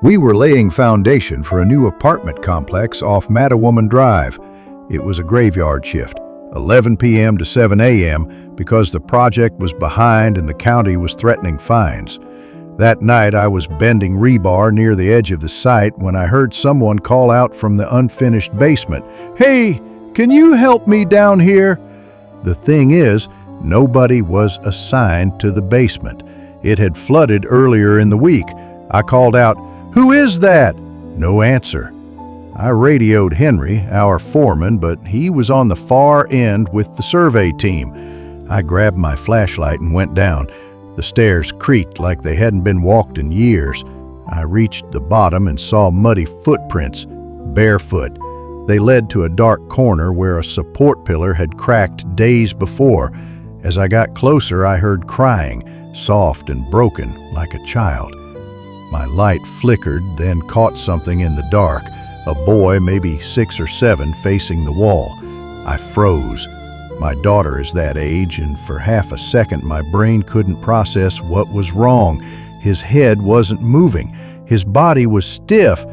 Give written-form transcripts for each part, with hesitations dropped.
We were laying foundation for a new apartment complex off Mattawoman Drive. It was a graveyard shift, 11 p.m. to 7 a.m., because the project was behind and the county was threatening fines. That night I was bending rebar near the edge of the site when I heard someone call out from the unfinished basement, "Hey, can you help me down here?" The thing is, nobody was assigned to the basement. It had flooded earlier in the week. I called out, "Who is that?" No answer. I radioed Henry, our foreman, but he was on the far end with the survey team. I grabbed my flashlight and went down. The stairs creaked like they hadn't been walked in years. I reached the bottom and saw muddy footprints, barefoot. They led to a dark corner where a support pillar had cracked days before. As I got closer, I heard crying, soft and broken like a child. My light flickered, then caught something in the dark, a boy maybe 6 or 7 facing the wall. I froze. My daughter is that age, and for half a second my brain couldn't process what was wrong. His head wasn't moving. His body was stiff.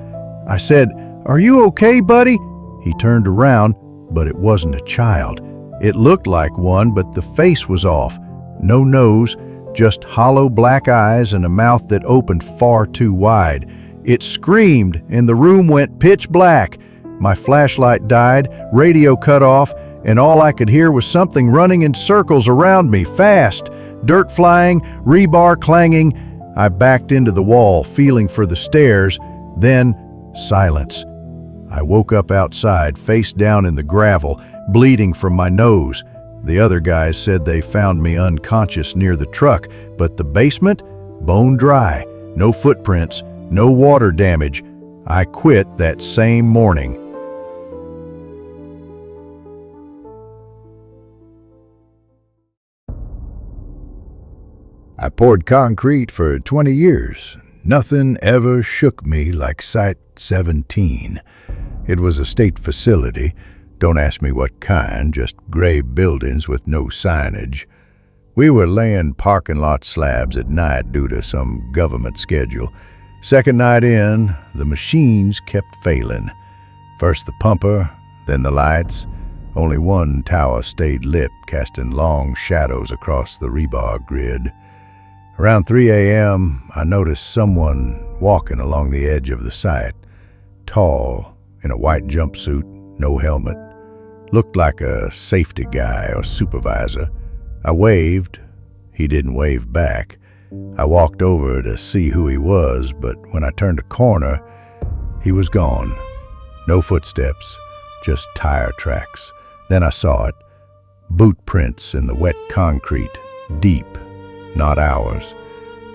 I said, "Are you okay, buddy?" He turned around, but it wasn't a child. It looked like one, but the face was off. No nose, just hollow black eyes and a mouth that opened far too wide. It screamed, and the room went pitch black. My flashlight died, radio cut off, and all I could hear was something running in circles around me, fast. Dirt flying, rebar clanging. I backed into the wall, feeling for the stairs, then silence. I woke up outside, face down in the gravel, bleeding from my nose. The other guys said they found me unconscious near the truck, but the basement? Bone dry, no footprints, no water damage. I quit that same morning. I poured concrete for 20 years. Nothing ever shook me like Site 17. It was a state facility. Don't ask me what kind, just gray buildings with no signage. We were laying parking lot slabs at night due to some government schedule. Second night in, the machines kept failing. First the pumper, then the lights. Only one tower stayed lit, casting long shadows across the rebar grid. Around 3 a.m., I noticed someone walking along the edge of the site. Tall, in a white jumpsuit, no helmet. Looked like a safety guy or supervisor. I waved. He didn't wave back. I walked over to see who he was, but when I turned a corner, he was gone. No footsteps, just tire tracks. Then I saw it. Boot prints in the wet concrete, deep, not ours.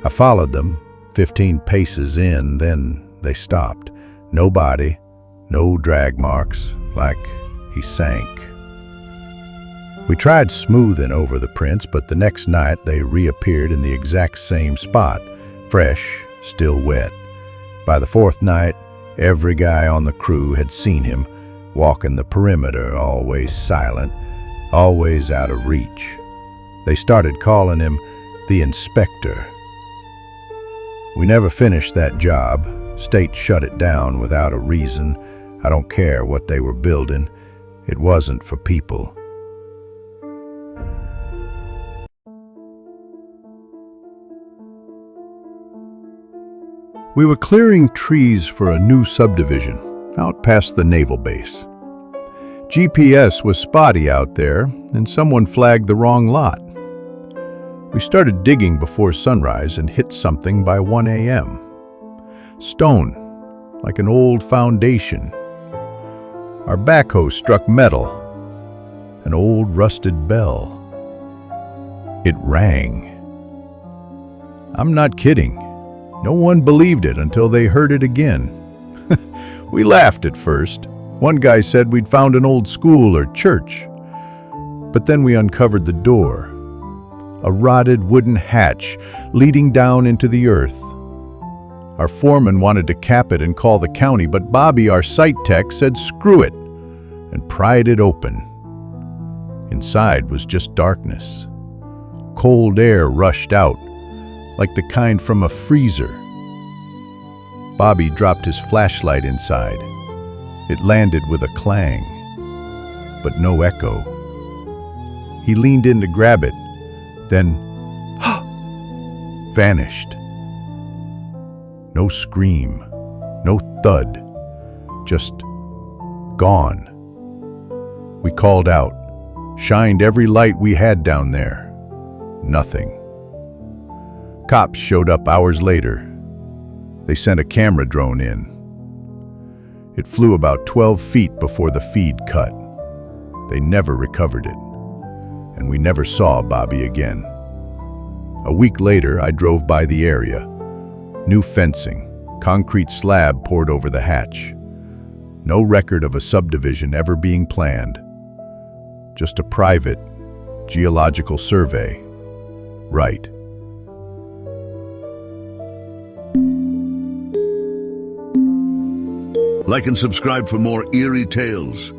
I followed them, 15 paces in, then they stopped. No body, no drag marks, like he sank. We tried smoothing over the prints, but the next night they reappeared in the exact same spot, fresh, still wet. By the 4th night, every guy on the crew had seen him, walking the perimeter, always silent, always out of reach. They started calling him the Inspector. We never finished that job. State shut it down without a reason. I don't care what they were building. It wasn't for people. We were clearing trees for a new subdivision, out past the naval base. GPS was spotty out there, and someone flagged the wrong lot. We started digging before sunrise and hit something by 1 a.m. Stone, like an old foundation. Our backhoe struck metal, an old rusted bell. It rang. I'm not kidding. No one believed it until they heard it again. We laughed at first. One guy said we'd found an old school or church. But then we uncovered the door. A rotted wooden hatch leading down into the earth. Our foreman wanted to cap it and call the county, but Bobby, our site tech, said screw it and pried it open. Inside was just darkness. Cold air rushed out, like the kind from a freezer. Bobby dropped his flashlight inside. It landed with a clang, but no echo. He leaned in to grab it, then vanished. No scream, no thud, just gone. We called out, shined every light we had down there. Nothing. Cops showed up hours later. They sent a camera drone in. It flew about 12 feet before the feed cut. They never recovered it, and we never saw Bobby again. A week later, I drove by the area. New fencing, concrete slab poured over the hatch. No record of a subdivision ever being planned. Just a private geological survey. Right. Like and subscribe for more eerie tales.